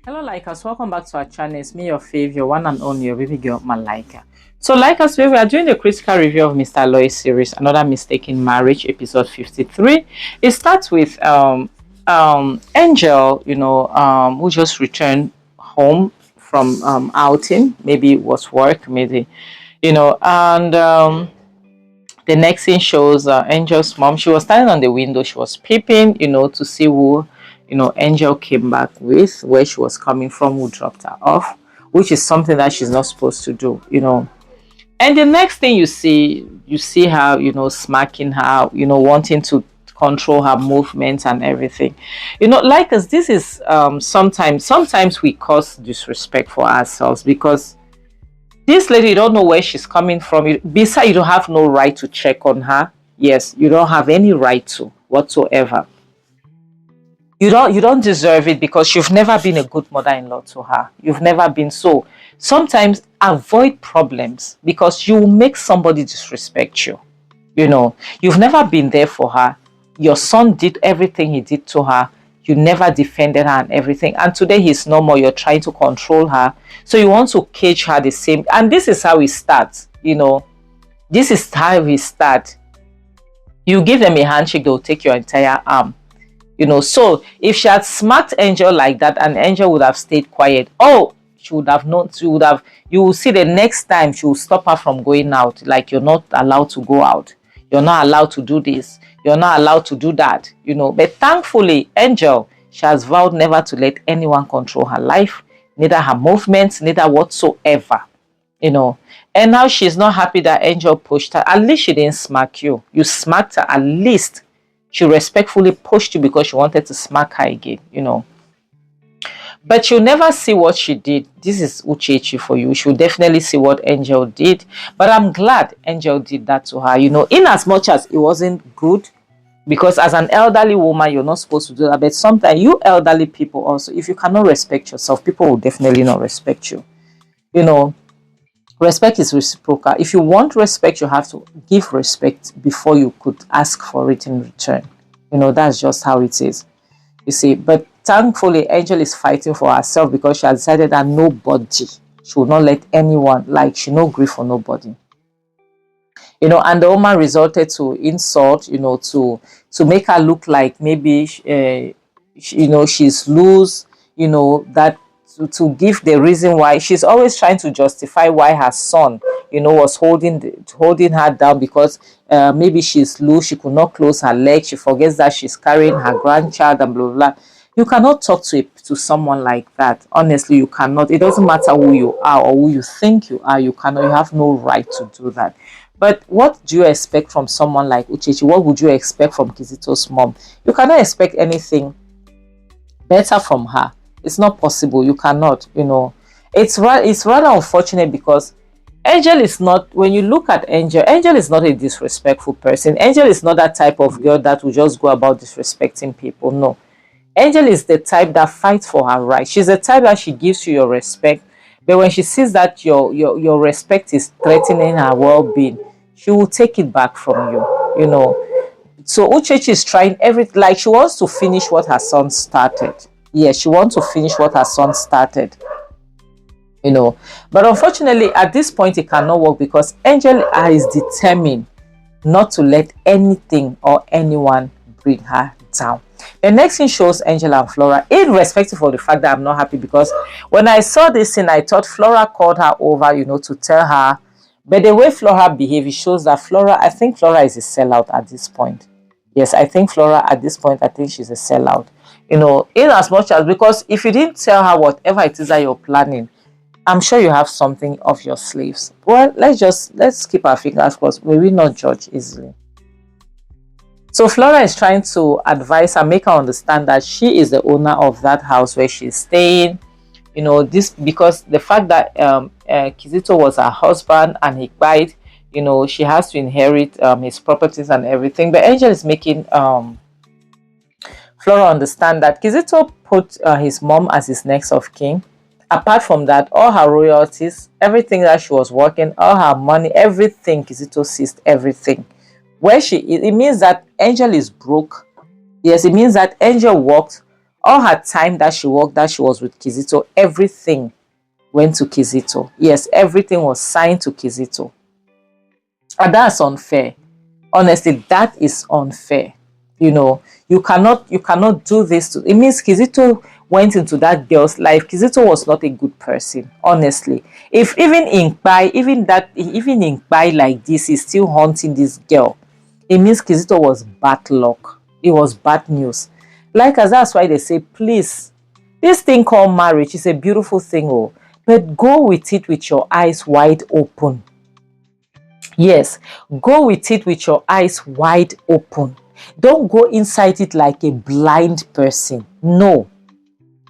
Hello, Likers. Welcome back to our channel. It's me, your favorite, one and only, your baby girl, Malika. So, Likers, we are doing the critical review of Mr. Aloy series, Another Mistake in Marriage, episode 53. It starts with Angel, who just returned home from outing. Maybe it was work, maybe, and the next scene shows Angel's mom. She was standing on the window. She was peeping, to see who, Angel came back with, where she was coming from, who dropped her off, which is something that she's not supposed to do. And the next thing you see her, smacking her, wanting to control her movements and everything. Like us, this is sometimes we cause disrespect for ourselves because this lady, you don't know where she's coming from. Besides, you don't have no right to check on her. Yes, you don't have any right to whatsoever. You don't deserve it because you've never been a good mother-in-law to her. You've never been. So sometimes avoid problems because you will make somebody disrespect you. You've never been there for her. Your son did everything he did to her. You never defended her and everything. And today he's no more. You're trying to control her. So you want to cage her the same. And this is how it starts. This is how we start. You give them a handshake, they'll take your entire arm. So if she had smacked Angel like that and Angel would have stayed quiet, she would have not, you will see the next time she will stop her from going out. Like, you're not allowed to go out. You're not allowed to do this. You're not allowed to do that. But thankfully, Angel, she has vowed never to let anyone control her life, neither her movements, neither whatsoever. And now she's not happy that Angel pushed her. At least she didn't smack you. You smacked her. At least she respectfully pushed you because she wanted to smack her again. But you'll never see what she did. This is Uchechi for you. She'll definitely see what Angel did. But I'm glad Angel did that to her, in as much as it wasn't good. Because as an elderly woman, you're not supposed to do that. But sometimes you elderly people also, if you cannot respect yourself, people will definitely not respect you. Respect is reciprocal. If you want respect, you have to give respect before you could ask for it in return. That's just how it is. You see, but thankfully, Angel is fighting for herself because she has decided that nobody, she will not let anyone, she no grief for nobody. And the woman resulted to insult, to make her look like maybe, she's loose, that to give the reason why she's always trying to justify why her son, was holding her down because maybe she's loose, she could not close her leg, she forgets that she's carrying her grandchild and blah, blah, blah. You cannot talk to someone like that. Honestly, you cannot. It doesn't matter who you are or who you think you are. You cannot. You have no right to do that. But what do you expect from someone like Uchechi? What would you expect from Kizito's mom? You cannot expect anything better from her. It's not possible. You cannot. It's rather unfortunate because Angel is not, when you look at Angel is not a disrespectful person. Angel is not that type of girl that will just go about disrespecting people. No. Angel is the type that fights for her right. She's the type that she gives you your respect. But when she sees that your respect is threatening her well-being, she will take it back from you. So Uchechi is trying everything. She wants to finish what her son started. Yes, she wants to finish what her son started. But unfortunately, at this point, it cannot work because Angel is determined not to let anything or anyone bring her down. The next thing shows Angela and Flora, irrespective of the fact that I'm not happy, because when I saw this scene, I thought Flora called her over, to tell her. But the way Flora behaves, it shows that I think Flora is a sellout at this point. Yes, I think Flora at this point, I think she's a sellout. In as much as, because if you didn't tell her whatever it is that you're planning, I'm sure you have something off your sleeves. Well, let's keep our fingers crossed. We will not judge easily. So Flora is trying to advise her, make her understand that she is the owner of that house where she's staying. This because the fact that Kizito was her husband and he died, she has to inherit his properties and everything. But Angel is making Flora understand that Kizito put his mom as his next of kin. Apart from that, all her royalties, everything that she was working, all her money, everything, Kizito seized everything. It means that Angel is broke. Yes, it means that Angel worked All her time that she worked, that she was with Kizito, everything went to Kizito. Yes, everything was signed to Kizito. And that's unfair. Honestly, that is unfair. You cannot do this to, it means Kizito went into that girl's life. Kizito was not a good person, honestly. If even in Pai like this, he's still haunting this girl, it means Kizito was bad luck. It was bad news. Like as that's why they say, please, this thing called marriage is a beautiful thing, oh, but go with it with your eyes wide open. Yes, go with it with your eyes wide open. Don't go inside it like a blind person. No.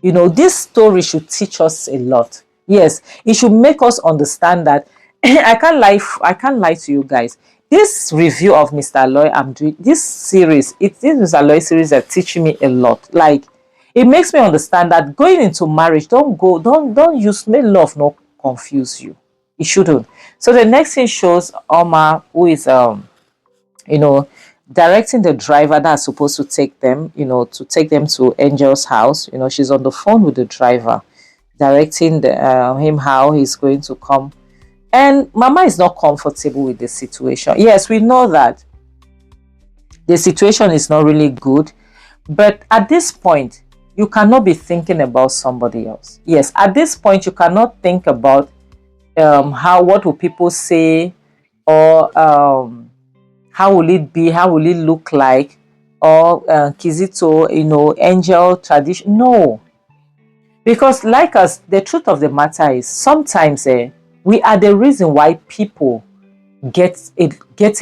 This story should teach us a lot. Yes, it should make us understand that I can't lie to you guys. This review of Mr. Aloy I'm doing, this Mr. Aloy series are teaching me a lot. Like, it makes me understand that going into marriage, don't use, may love not confuse you. It shouldn't. So the next thing shows Oma, who is you know, directing the driver that's supposed to take them, to take them to Angel's house. She's on the phone with the driver, directing him how he's going to come. And Mama is not comfortable with the situation. Yes, we know that the situation is not really good, but at this point, you cannot be thinking about somebody else. Yes, at this point, you cannot think about what will people say, or how will it be, how will it look like, or Kizito, Angel tradition. No, because like us, the truth of the matter is sometimes we are the reason why people get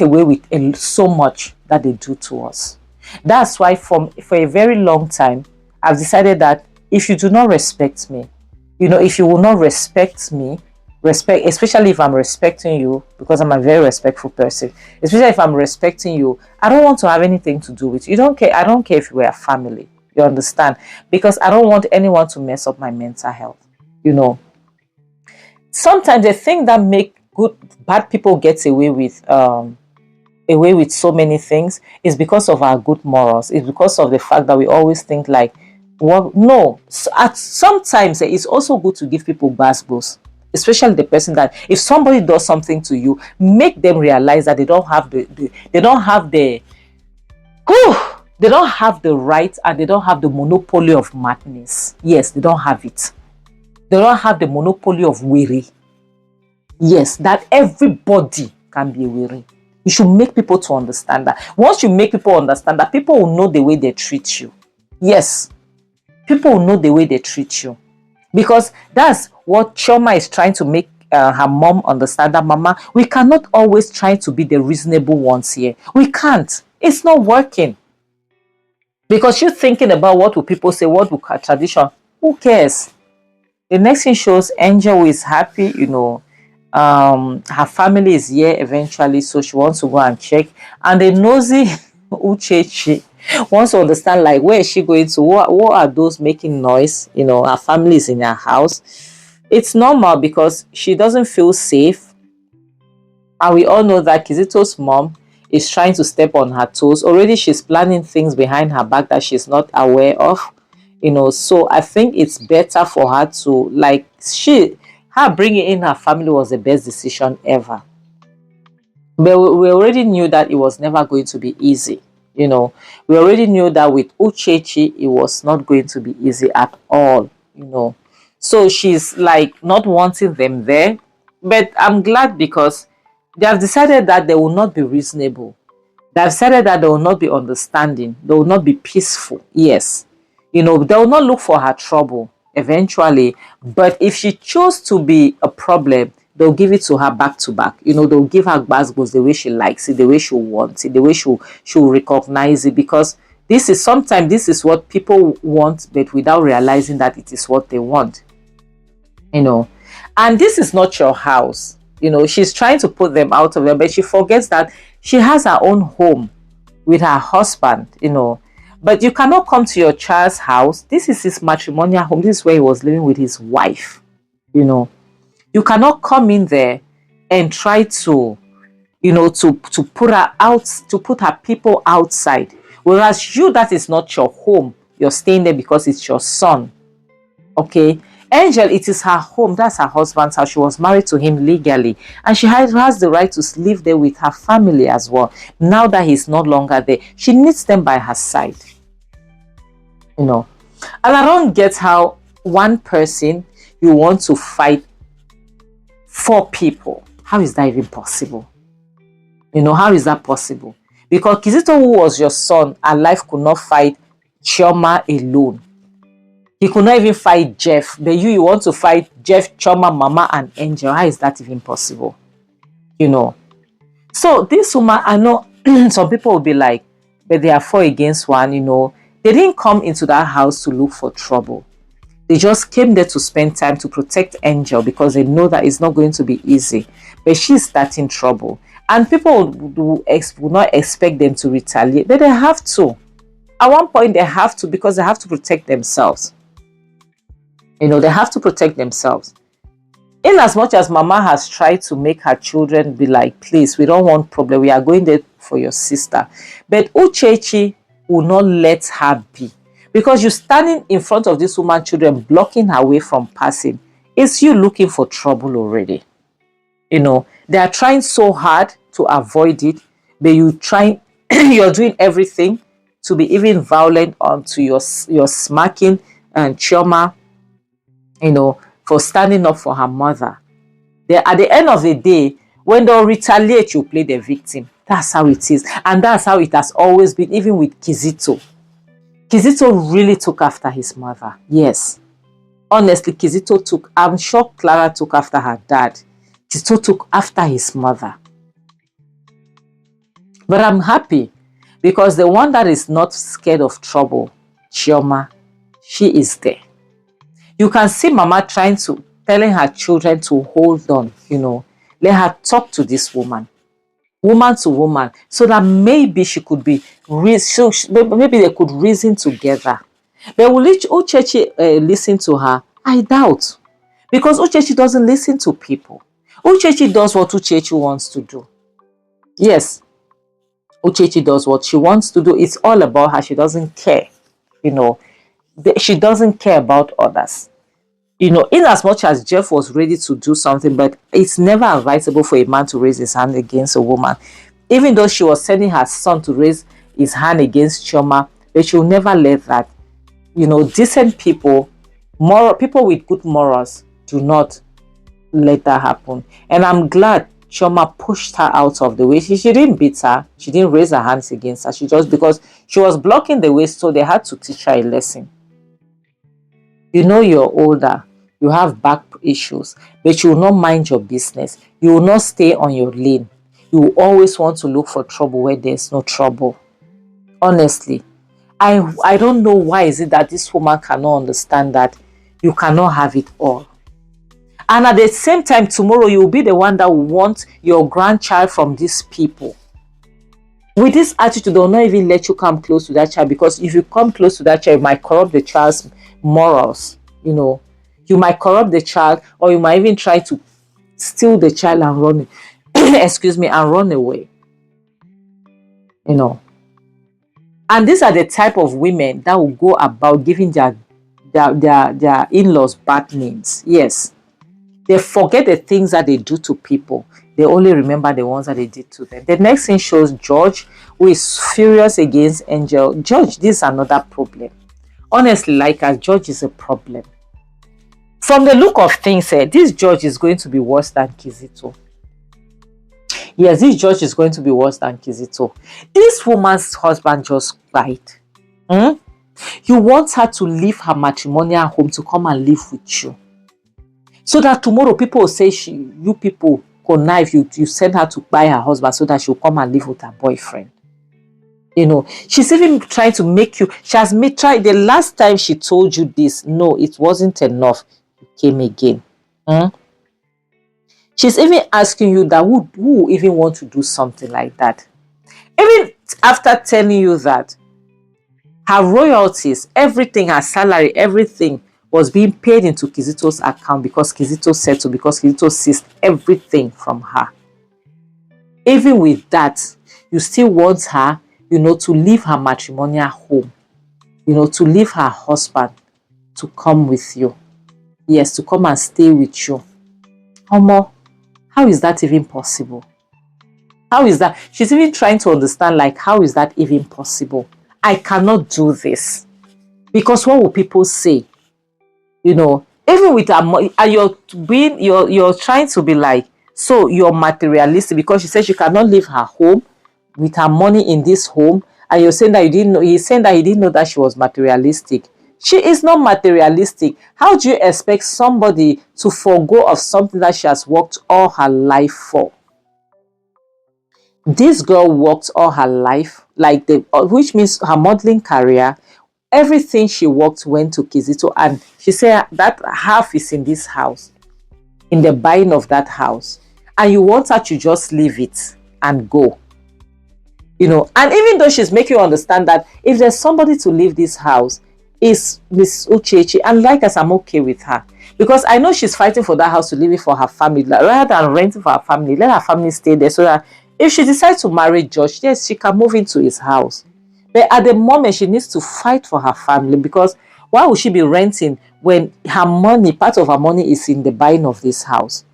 away with so much that they do to us. That's why for a very long time, I've decided that if you do not respect me, if you will not respect me, especially if I'm respecting you, because I'm a very respectful person, especially if I'm respecting you, I don't want to have anything to do with you. I don't care if we are family. You understand? Because I don't want anyone to mess up my mental health. Sometimes the thing that make bad people get away with so many things is because of our good morals. It's because of the fact that we always think like, well, no. Sometimes it's also good to give people basketballs, especially the person that if somebody does something to you, make them realize that they don't have the right, and they don't have the monopoly of madness. Yes, they don't have it. They don't have the monopoly of weary. Yes, that everybody can be weary. You should make people to understand that. Once you make people understand that, people will know the way they treat you. Yes, people will know the way they treat you. Because that's what Chioma is trying to make her mom understand, that Mama, we cannot always try to be the reasonable ones here. We can't. It's not working. Because you're thinking about what will people say, what will tradition. Who cares? The next thing shows Angel is happy, her family is here eventually, so she wants to go and check. And the nosy Uchechi wants to understand, like, where is she going to? What are those making noise? Her family is in her house. It's normal because she doesn't feel safe. And we all know that Kizito's mom is trying to step on her toes. Already she's planning things behind her back that she's not aware of. So I think it's better for her to, her bringing in her family was the best decision ever. But we already knew that it was never going to be easy. We already knew that with Uchechi, it was not going to be easy at all. So she's like not wanting them there. But I'm glad because they have decided that they will not be reasonable. They have decided that they will not be understanding. They will not be peaceful. Yes. They will not look for her trouble eventually. But if she chose to be a problem, they'll give it to her back to back. They'll give her basketballs the way she likes it, the way she wants it, the way she'll recognize it. Because sometimes this is what people want, but without realizing that it is what they want. And this is not your house. She's trying to put them out of there, but she forgets that she has her own home with her husband, But you cannot come to your child's house. This is his matrimonial home. This is where he was living with his wife, You cannot come in there and try to, to put her out, to put her people outside. Whereas that is not your home. You're staying there because it's your son. Okay. Angel, it is her home. That's her husband's house. She was married to him legally. And she has the right to live there with her family as well. Now that he's no longer there, she needs them by her side. You know. And I don't get how one person you want to fight 4 people. How is that even possible? You know, how is that possible? Because Kizito, who was your son, alive, could not fight Chioma alone. He could not even fight Jeff. But you want to fight Jeff, Chioma, Mama, and Angel. How is that even possible? You know. So this woman, I know some people will be like, but they are 4 against 1, you know. They didn't come into that house to look for trouble. They just came there to spend time to protect Angel because they know that it's not going to be easy. But she's starting trouble. And people will not expect them to retaliate. But they have to. At one point, they have to, because they have to protect themselves. You know, they have to protect themselves. In as much as Mama has tried to make her children be like, please, we don't want problem. We are going there for your sister. But Uchechi will not let her be. Because you're standing in front of this woman's children, blocking her way from passing. It's you looking for trouble already. You know, they are trying so hard to avoid it. But you're doing everything to be even violent onto your smacking and Chioma, you know, for standing up for her mother. At the end of the day, when they'll retaliate, you play the victim. That's how it is. And that's how it has always been, even with Kizito. Kizito really took after his mother. Yes. Honestly, I'm sure Clara took after her dad. Kizito took after his mother. But I'm happy because the one that is not scared of trouble, Chioma, she is there. You can see Mama telling her children to hold on, you know, let her talk to this woman to woman, so that maybe she could be, maybe they could reason together. But will Uchechi listen to her? I doubt. Because Uchechi doesn't listen to people. Uchechi does what Uchechi wants to do. Yes, Uchechi does what she wants to do. It's all about her. She doesn't care. You know, she doesn't care about others. You know, in as much as Jeff was ready to do something, but it's never advisable for a man to raise his hand against a woman. Even though she was sending her son to raise his hand against Chioma, but she will never let that. You know, decent people, people with good morals, do not let that happen. And I'm glad Chioma pushed her out of the way. She didn't beat her. She didn't raise her hands against her. She just, because she was blocking the way, so they had to teach her a lesson. You know, you're older. You have back issues, but you will not mind your business. You will not stay on your lane. You will always want to look for trouble where there's no trouble. Honestly, I don't know why is it that this woman cannot understand that you cannot have it all. And at the same time, tomorrow you will be the one that will want your grandchild from these people. With this attitude, they will not even let you come close to that child, because if you come close to that child, it might corrupt the child's morals, you know. You might corrupt the child, or you might even try to steal the child and run excuse me, and run away. You know. And these are the type of women that will go about giving their in-laws bad names. Yes. They forget the things that they do to people. They only remember the ones that they did to them. The next thing shows George, who is furious against Angel. George, this is another problem. Honestly, like us, George is a problem. From the look of things, this George is going to be worse than Kizito. Yes, this George is going to be worse than Kizito. This woman's husband just cried. You want her to leave her matrimonial home to come and live with you, so that tomorrow people will say you people connive, you send her to buy her husband so that she'll come and live with her boyfriend. You know, she's even trying to make you, she has tried the last time she told you this, no, it wasn't enough. You came again. She's even asking you that who even want to do something like that? Even after telling you that her royalties, everything, her salary, everything was being paid into Kizito's account because Kizito said so, because Kizito seized everything from her. Even with that, you still want her, you know, to leave her matrimonial home. to leave her husband to come with you. Yes, to come and stay with you. Omo, how is that even possible? How is that? She's even trying to understand, like, how is that even possible? I cannot do this. Because what will people say? Even with her money, and you're trying to be like, so you're materialistic because she said she cannot leave her home with her money in this home, and you're saying that you didn't know. He's saying that he didn't know that she was materialistic. She is not materialistic. How do you expect somebody to forego of something that she has worked all her life for? This girl worked all her life, like which means her modeling career, everything she worked went to Kizito, and she said that half is in this house, in the buying of that house, and you want her to just leave it and go. And even though she's making you understand that if there's somebody to leave this house, is Miss Uchechi, and like us, I'm okay with her because I know she's fighting for that house to leave it for her family, rather than renting for her family. Let her family stay there so that if she decides to marry Josh, yes, she can move into his house. But at the moment, she needs to fight for her family because why would she be renting when her money, part of her money, is in the buying of this house?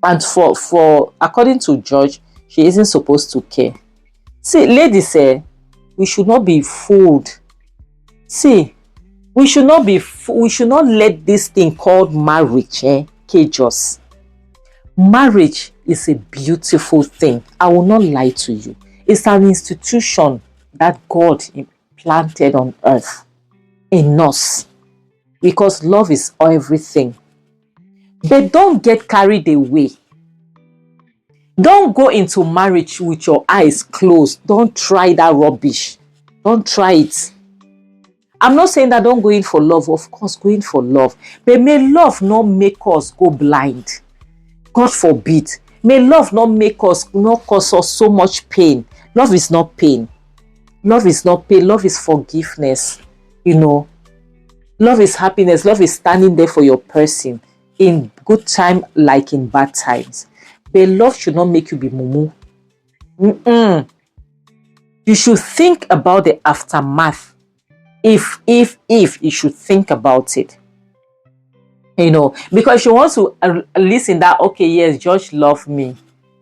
And for according to George, she isn't supposed to care. See, ladies say we should not be fooled. See, we should not let this thing called marriage cage us. Marriage is a beautiful thing. I will not lie to you. It's an institution that God planted on earth in us because love is everything. But don't get carried away. Don't go into marriage with your eyes closed. Don't try that rubbish. Don't try it. I'm not saying that don't go in for love. Of course, go in for love. But may love not make us go blind. God forbid. May love not cause us so much pain. Love is not pain. Love is not pain. Love is forgiveness. Love is happiness. Love is standing there for your person in good time like in bad times. But love should not make you be mumu. You should think about the aftermath. If you should think about it. Because she wants to listen that, okay, yes, George loved me.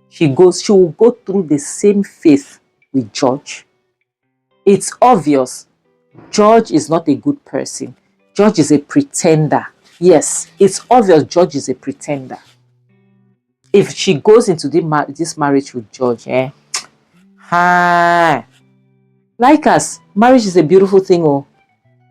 She will go through the same faith with George. It's obvious. George is not a good person. George is a pretender. Yes, it's obvious George is a pretender. If she goes into this marriage with George, like us, marriage is a beautiful thing. Oh,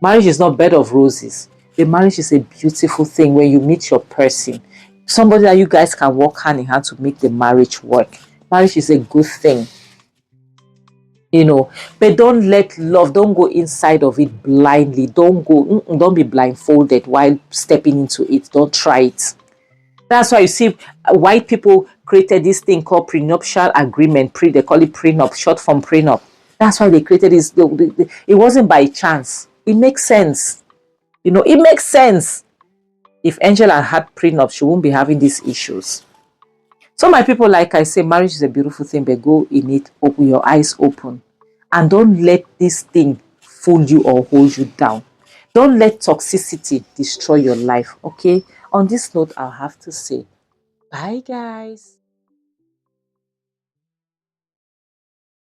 marriage is not bed of roses. The marriage is a beautiful thing when you meet your person. Somebody that you guys can work hand in hand to make the marriage work. Marriage is a good thing. But don't let love, don't go inside of it blindly. Don't be blindfolded while stepping into it. Don't try it. That's why you see white people created this thing called prenuptial agreement. They call it prenup, short form prenup. That's why they created this. It wasn't by chance. It makes sense. It makes sense. If Angela had prenup, she won't be having these issues. So my people, like I say, marriage is a beautiful thing, but go in it, open your eyes open. And don't let this thing fool you or hold you down. Don't let toxicity destroy your life, okay? On this note, I'll have to say, bye, guys.